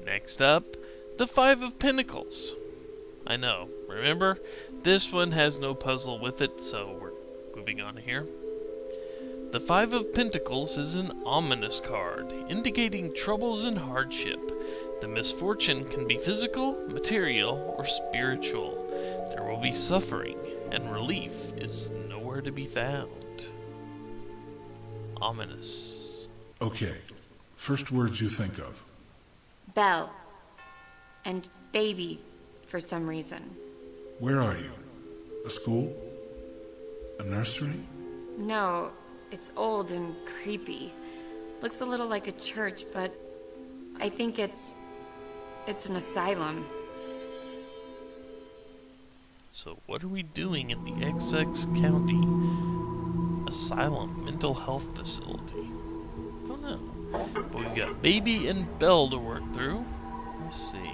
Next up, the Five of Pentacles. I know, remember? This one has no puzzle with it, so we're moving on here. The Five of Pentacles is an ominous card, indicating troubles and hardship. The misfortune can be physical, material, or spiritual. There will be suffering, and relief is nowhere to be found. Ominous. Okay, first words you think of. Belle. And baby, for some reason. Where are you? A school? A nursery? No, it's old and creepy. Looks a little like a church, but I think it's an asylum. So what are we doing in the XX County Asylum Mental Health Facility? I don't know. But we've got Baby and Belle to work through. Let's see.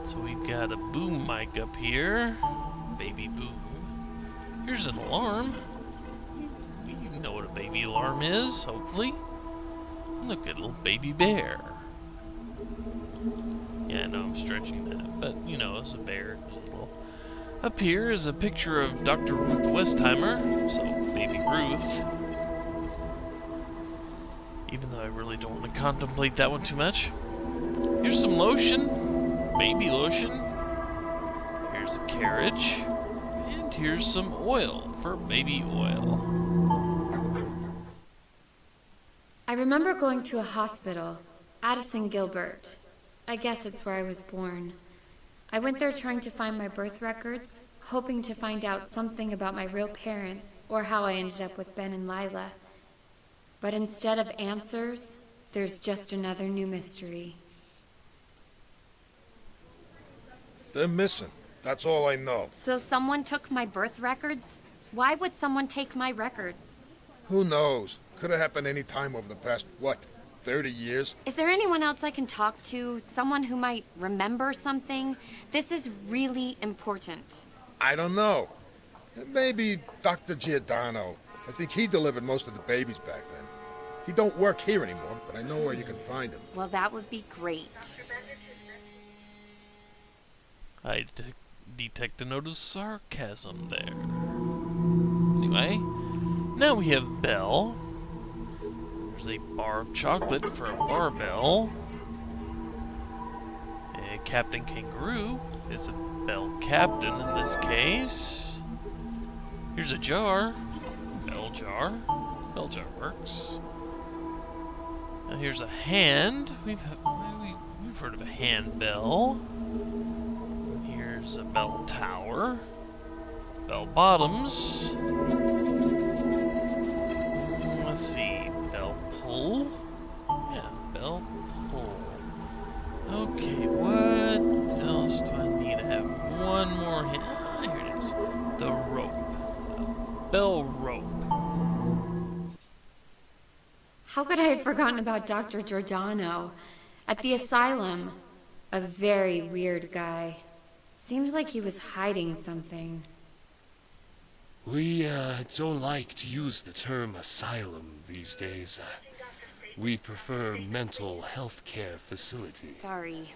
So we've got a boom mic up here. Baby boom. Here's an alarm. You know what a baby alarm is, hopefully. Look at little baby bear. Yeah, I know I'm stretching that, but you know, it's a bear. Up here is a picture of Dr. Ruth Westheimer, so baby Ruth. Even though I really don't want to contemplate that one too much. Here's some lotion, baby lotion. Here's a carriage, and here's some oil for baby oil. I remember going to a hospital, Addison Gilbert. I guess it's where I was born. I went there trying to find my birth records, hoping to find out something about my real parents or how I ended up with Ben and Lila. But instead of answers, there's just another new mystery. They're missing. That's all I know. So someone took my birth records? Why would someone take my records? Who knows? Could have happened any time over the past, 30 years? Is there anyone else I can talk to? Someone who might remember something? This is really important. I don't know. Maybe Dr. Giordano. I think he delivered most of the babies back then. He don't work here anymore, but I know where you can find him. Well, that would be great. I detect a note of sarcasm there. Anyway, now we have Belle. There's a bar of chocolate for a barbell. Captain Kangaroo is a Belle Captain in this case. Here's a jar. Bell jar. Bell jar works. Now here's a hand. We've heard of a handbell. Here's a bell tower. Bell bottoms. Let's see. Bell pull. Yeah, bell pull. Okay, what else do I need? I have one more hand. Ah, here it is. The rope. Bell rope. How could I have forgotten about Dr. Giordano? At the asylum, a very weird guy. Seemed like he was hiding something. We don't like to use the term asylum these days. We prefer mental health care facility. Sorry.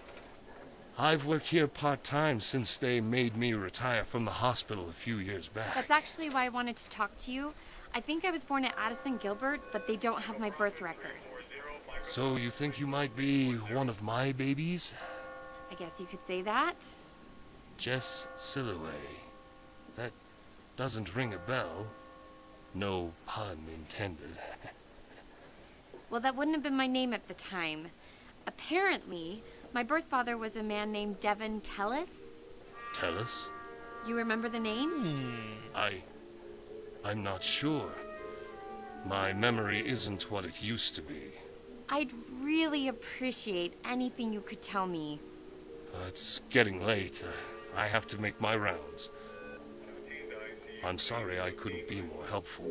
I've worked here part-time since they made me retire from the hospital a few years back. That's actually why I wanted to talk to you. I think I was born at Addison Gilbert, but they don't have my birth records. So you think you might be one of my babies? I guess you could say that. Jess Silloway. That doesn't ring a bell. No pun intended. Well, that wouldn't have been my name at the time. Apparently, my birth father was a man named Devin Tellis. Tellis? You remember the name? I'm not sure. My memory isn't what it used to be. I'd really appreciate anything you could tell me. It's getting late. I have to make my rounds. I'm sorry I couldn't be more helpful.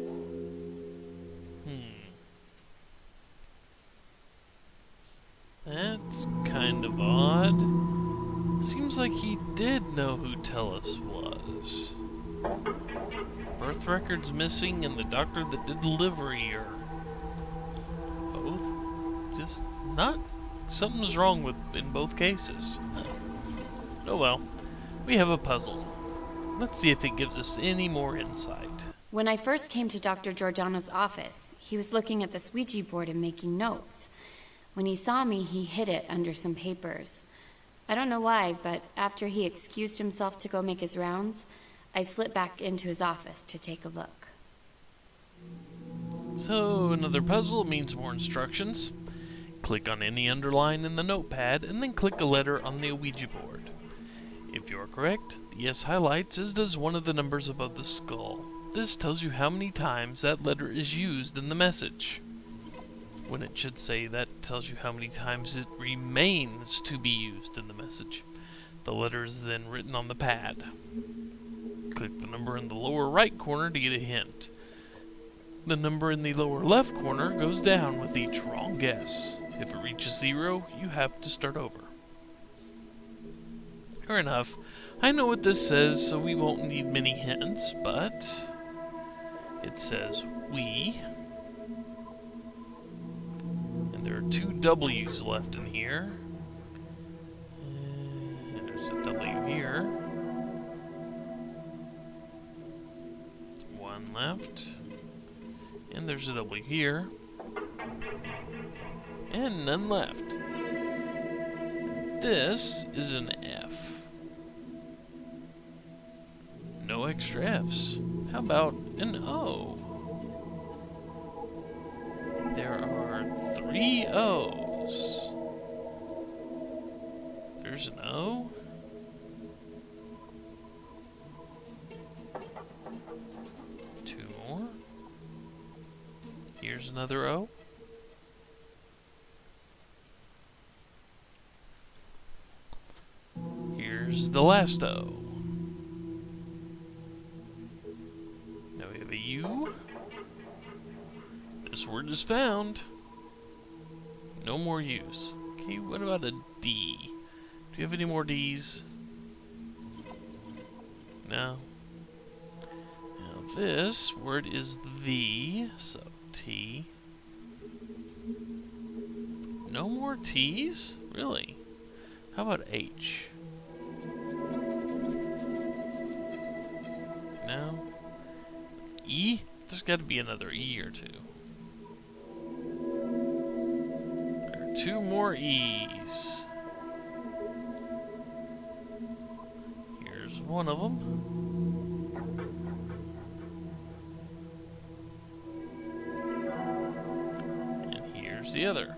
That's kind of odd. Seems like he did know who Tellis was. Birth records missing and the doctor that did delivery are both just not something's wrong in both cases. Oh well, we have a puzzle. Let's see if it gives us any more insight. When I first came to Dr. Giordano's office, he was looking at this Ouija board and making notes. When he saw me, he hid it under some papers. I don't know why, but after he excused himself to go make his rounds, I slipped back into his office to take a look. So, another puzzle means more instructions. Click on any underline in the notepad, and then click a letter on the Ouija board. If you're correct, the yes highlights, as does one of the numbers above the skull. This tells you how many times that letter is used in the message. When it should say that tells you how many times it remains to be used in the message. The letter is then written on the pad. Click the number in the lower right corner to get a hint. The number in the lower left corner goes down with each wrong guess. If it reaches 0, you have to start over. Fair enough. I know what this says, so we won't need many hints, but it says we. And there are 2 W's left in here. And there's a W here. 1 left. And there's a W here. And none left. This is an F. No extra F's. How about an O? There are 3 O's. There's an O. Here's another O. Here's the last O. Now we have a U. This word is found. No more U's. Okay, what about a D? Do you have any more D's? No. Now this word is the, so T. No more T's? Really? How about H? No? E? There's got to be another E or 2. There are 2 more E's. Here's one of them. The other.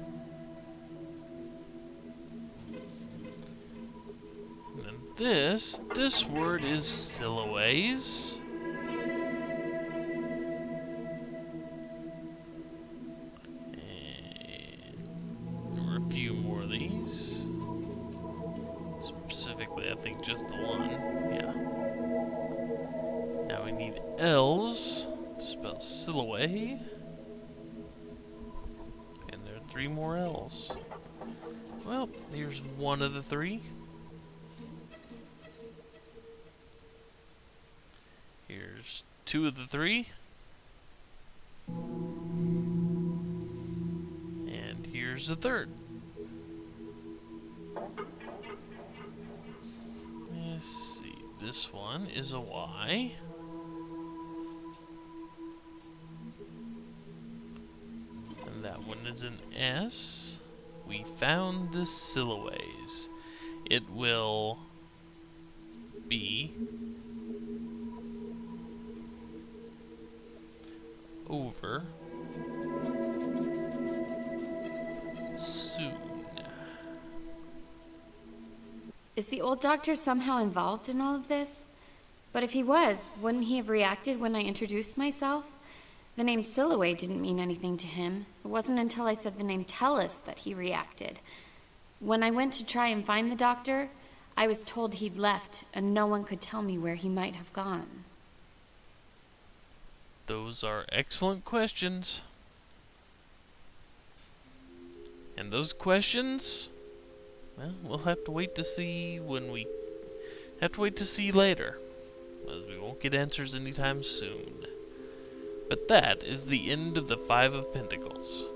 And then this word is silhouettes. And there were a few more of these. Specifically, I think just the one. Yeah. Now we need L's to spell silhouette. 3 more L's. Well, here's one of the 3. Here's 2 of the 3. And here's the 3rd. Let's see. This one is a Y. That one is an S. We found the silhouettes. It will be over soon. Is the old doctor somehow involved in all of this? But if he was, wouldn't he have reacted when I introduced myself? The name Silhouette didn't mean anything to him. It wasn't until I said the name Tellus that he reacted. When I went to try and find the doctor, I was told he'd left, and no one could tell me where he might have gone. Those are excellent questions. And those questions, well, we'll have to wait to see later. As we won't get answers anytime soon. But that is the end of the Five of Pentacles.